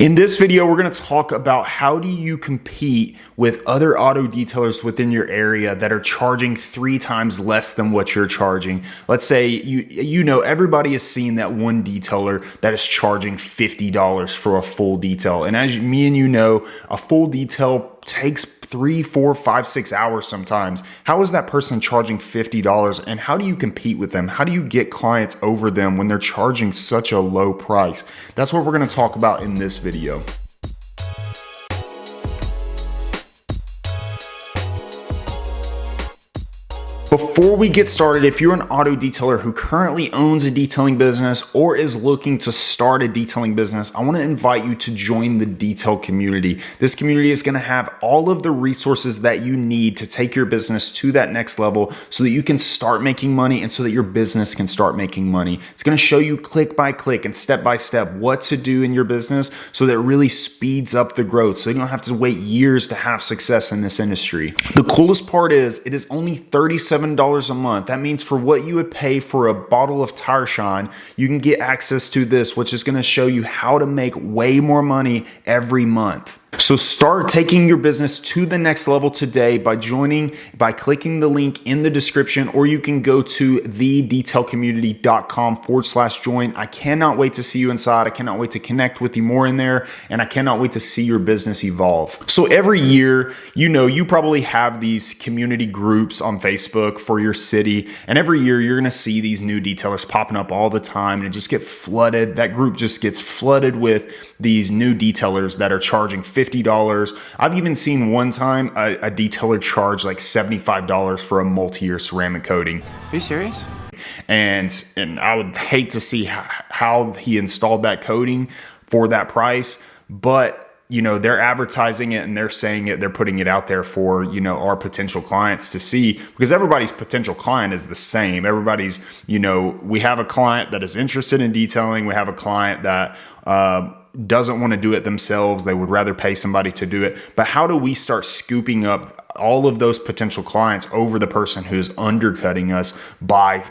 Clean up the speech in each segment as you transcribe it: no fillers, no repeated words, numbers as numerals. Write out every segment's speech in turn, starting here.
In this video, we're going to talk about how do you compete with other auto detailers within your area that are charging 3 times less than what you're charging. Let's say you know everybody has seen that one detailer that is charging $50 for a full detail. And as me and you know, a full detail takes 3, 4, 5, 6 hours sometimes. How is that person charging $50 and how do you compete with them? How do you get clients over them when they're charging such a low price? That's what we're going to talk about in this video. Before we get started, if you're an auto detailer who currently owns a detailing business or is looking to start a detailing business, I want to invite you to join the detail community. This community is going to have all of the resources that you need to take your business to that next level so that you can start making money and so that your business can start making money. It's going to show you click by click and step by step what to do in your business so that it really speeds up the growth so you don't have to wait years to have success in this industry. The coolest part is it is only $37 a month. That means for what you would pay for a bottle of Tire Shine, you can get access to this, which is going to show you how to make way more money every month. So start taking your business to the next level today by clicking the link in the description, or you can go to thedetailcommunity.com/join. I cannot wait to see you inside. I cannot wait to connect with you more in there, and I cannot wait to see your business evolve. So every year, you probably have these community groups on Facebook for your city, and every year you're going to see these new detailers popping up all the time, and it just get flooded. That group just gets flooded with these new detailers that are charging $50. I've even seen one time a detailer charge like $75 for a multi-year ceramic coating. Are you serious? And I would hate to see how he installed that coating for that price, but they're advertising it and they're saying it, they're putting it out there for, our potential clients to see, because everybody's potential client is the same. Everybody's, we have a client that is interested in detailing. We have a client that, doesn't want to do it themselves. They would rather pay somebody to do it. But how do we start scooping up all of those potential clients over the person who's undercutting us by,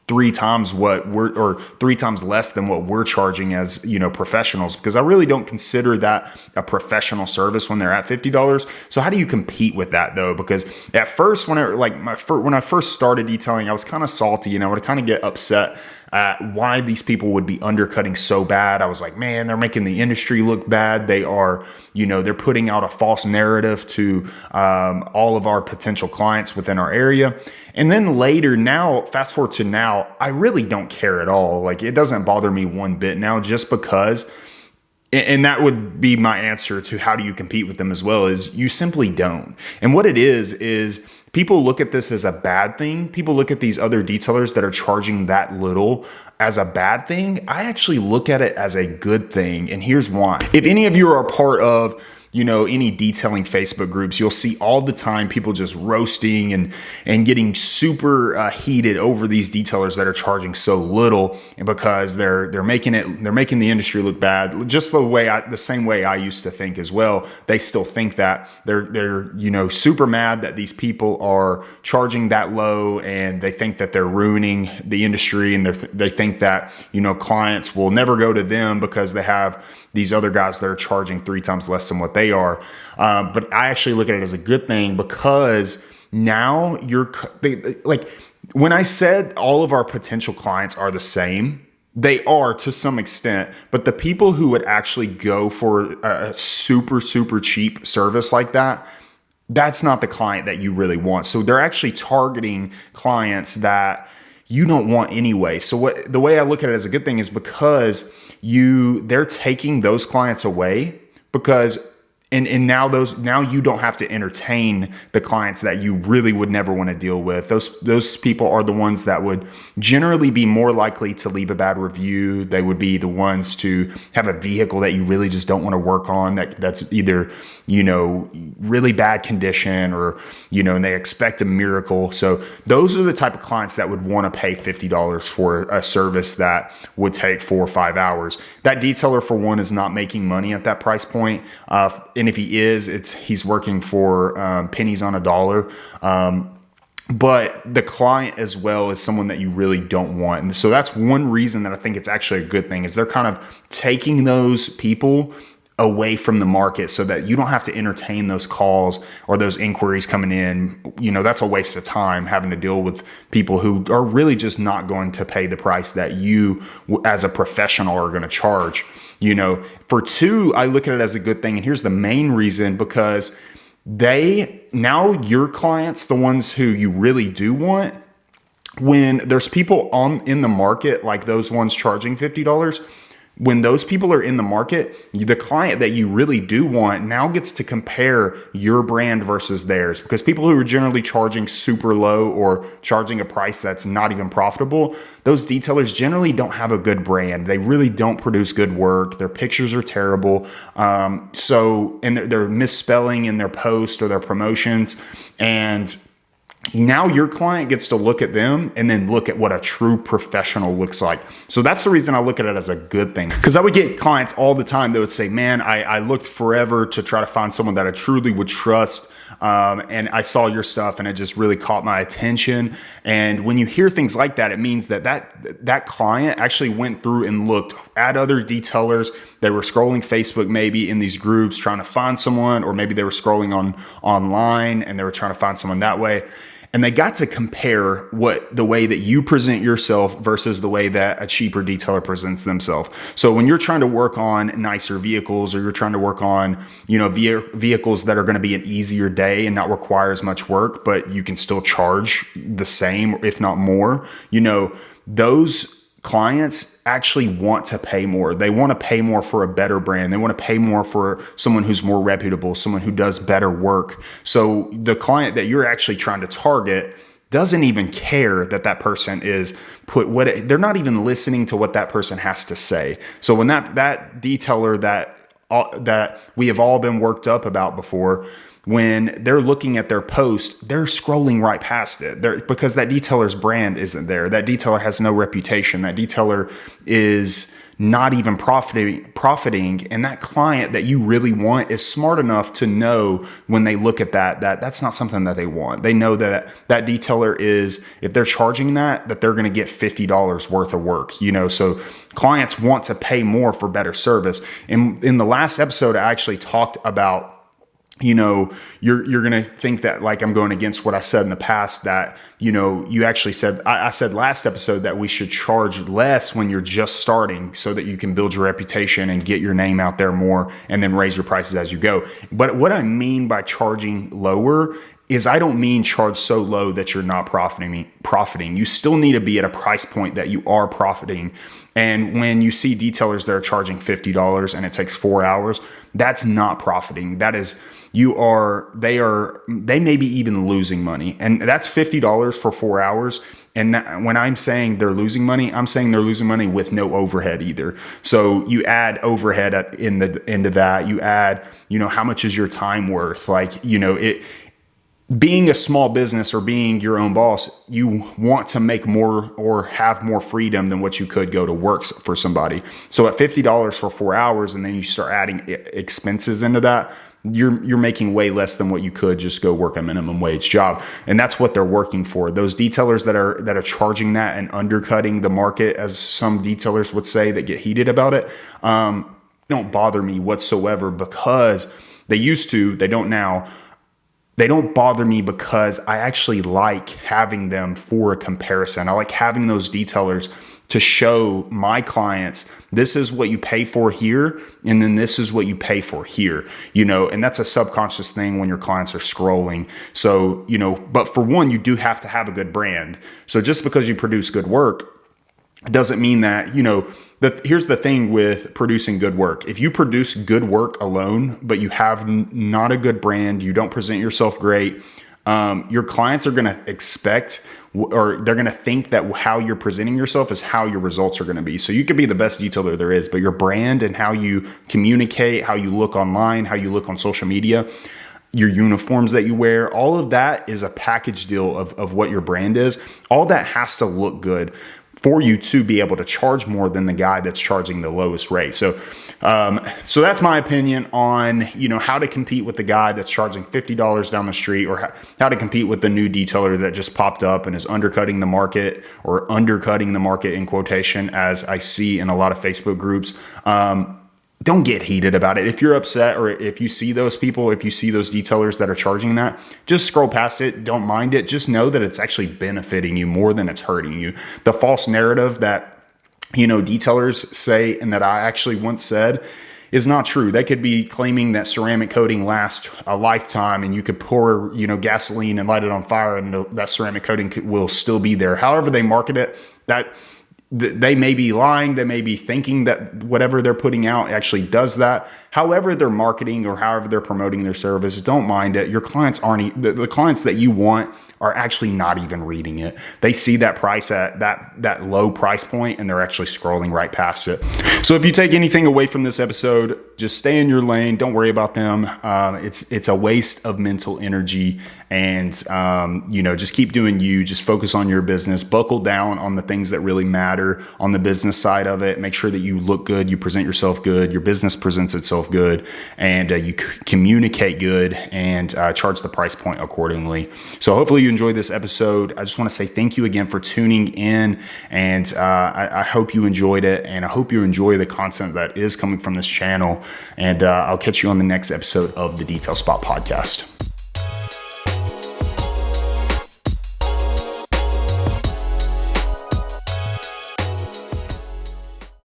3 times or 3 times less than what we're charging as, professionals? Because I really don't consider that a professional service when they're at $50. So how do you compete with that though? Because at first, when I first started detailing, I was kind of salty and I would kind of get upset at why these people would be undercutting so bad. I was like, man, they're making the industry look bad. They are, they're putting out a false narrative to all of our potential clients within our area. And then later, now, fast forward to now, I really don't care at all. Like, it doesn't bother me one bit now, just because, and that would be my answer to how do you compete with them as well, is you simply don't. And what it is people look at this as a bad thing. People look at these other detailers that are charging that little as a bad thing. I actually look at it as a good thing. And here's why. If any of you are a part of any detailing Facebook groups, you'll see all the time people just roasting and getting super heated over these detailers that are charging so little, and because they're making the industry look bad. Just the same way I used to think as well. They still think that they're super mad that these people are charging that low, and they think that they're ruining the industry, and they think that clients will never go to them because they have these other guys that are charging 3 times less than what they are. But I actually look at it as a good thing, because now when I said all of our potential clients are the same, they are to some extent, but the people who would actually go for a super, super cheap service like that, that's not the client that you really want. So they're actually targeting clients that you don't want anyway. So the way I look at it as a good thing is because they're taking those clients away, because and now you don't have to entertain the clients that you really would never want to deal with. Those people are the ones that would generally be more likely to leave a bad review. They would be the ones to have a vehicle that you really just don't want to work on, that's either really bad condition, or and they expect a miracle. So those are the type of clients that would want to pay $50 for a service that would take 4 or 5 hours. That detailer, for one, is not making money at that price point. And if he is, he's working for pennies on a dollar. but the client as well is someone that you really don't want. And so that's one reason that I think it's actually a good thing, is they're kind of taking those people away from the market so that you don't have to entertain those calls or those inquiries coming in. That's a waste of time having to deal with people who are really just not going to pay the price that you as a professional are going to charge. For two, I look at it as a good thing. And here's the main reason, because now your clients, the ones who you really do want, when there's people in the market, like those ones charging $50, when those people are in the market, the client that you really do want now gets to compare your brand versus theirs, because people who are generally charging super low or charging a price that's not even profitable, those detailers generally don't have a good brand. They really don't produce good work. Their pictures are terrible. And they're misspelling in their post or their promotions. And now your client gets to look at them and then look at what a true professional looks like. So that's the reason I look at it as a good thing. Because I would get clients all the time that would say, man, I looked forever to try to find someone that I truly would trust. And I saw your stuff and it just really caught my attention. And when you hear things like that, it means that client actually went through and looked at other detailers. They were scrolling Facebook, maybe in these groups trying to find someone, or maybe they were scrolling online and they were trying to find someone that way. And they got to compare the way that you present yourself versus the way that a cheaper detailer presents themselves. So when you're trying to work on nicer vehicles, or you're trying to work on, vehicles that are going to be an easier day and not require as much work, but you can still charge the same, if not more, those clients actually want to pay more. They want to pay more for a better brand. They want to pay more for someone who's more reputable, someone who does better work. So the client that you're actually trying to target doesn't even care that person is they're not even listening to what that person has to say. So when that detailer that we have all been worked up about before, when they're looking at their post, they're scrolling right past it because that detailer's brand isn't there. That detailer has no reputation. That detailer is not even profiting. And that client that you really want is smart enough to know when they look at that's not something that they want. They know that detailer is, if they're charging that they're going to get $50 worth of work, so clients want to pay more for better service. And in the last episode, I actually talked about, you're going to think that like I'm going against what I said in the past, that, you actually said, I said last episode that we should charge less when you're just starting so that you can build your reputation and get your name out there more and then raise your prices as you go. But what I mean by charging lower is I don't mean charge so low that you're not profiting. You still need to be at a price point that you are profiting. And when you see detailers that are charging $50 and it takes 4 hours, that's not profiting. That is, they may be even losing money. And that's $50 for 4 hours. And when I'm saying they're losing money, I'm saying they're losing money with no overhead either. So you add overhead in the end of that. You add, how much is your time worth? Like, being a small business or being your own boss, you want to make more or have more freedom than what you could go to work for somebody. So at $50 for 4 hours, and then you start adding expenses into that, you're making way less than what you could just go work a minimum wage job. And that's what they're working for. Those detailers that are charging that and undercutting the market, as some detailers would say that get heated about it, don't bother me whatsoever, because they used to, they don't now. They don't bother me because I actually like having them for a comparison. I like having those detailers to show my clients, this is what you pay for here, and then this is what you pay for here, and that's a subconscious thing when your clients are scrolling. So, but for one, you do have to have a good brand. So just because you produce good work, it doesn't mean that, here's the thing with producing good work. If you produce good work alone, but you have not a good brand, you don't present yourself great, your clients are going to expect, or they're going to think that how you're presenting yourself is how your results are going to be. So you could be the best detailer there is, but your brand and how you communicate, how you look online, how you look on social media, your uniforms that you wear, all of that is a package deal of what your brand is. All that has to look good for you to be able to charge more than the guy that's charging the lowest rate. So that's my opinion on, how to compete with the guy that's charging $50 down the street, or how to compete with the new detailer that just popped up and is undercutting the market, or undercutting the market in quotation, as I see in a lot of Facebook groups. Don't get heated about it. If you're upset, or if you see those people, if you see those detailers that are charging that, just scroll past it. Don't mind it. Just know that it's actually benefiting you more than it's hurting you. The false narrative that, detailers say, and that I actually once said, is not true. They could be claiming that ceramic coating lasts a lifetime, and you could pour, gasoline and light it on fire, and that ceramic coating will still be there. However they market it, that they may be lying. They may be thinking that whatever they're putting out actually does that. However they're marketing, or however they're promoting their service, don't mind it. Your clients aren't, the clients that you want are actually not even reading it. They see that price at that low price point, and they're actually scrolling right past it. So if you take anything away from this episode, just stay in your lane. Don't worry about them. It's a waste of mental energy, and just keep doing you. Just focus on your business. Buckle down on the things that really matter on the business side of it. Make sure that you look good, you present yourself good, your business presents itself good, and you communicate good, and charge the price point accordingly. So hopefully you enjoyed this episode. I just want to say thank you again for tuning in, and I hope you enjoyed it, and I hope you enjoy the content that is coming from this channel. And I'll catch you on the next episode of the Detail Spot Podcast.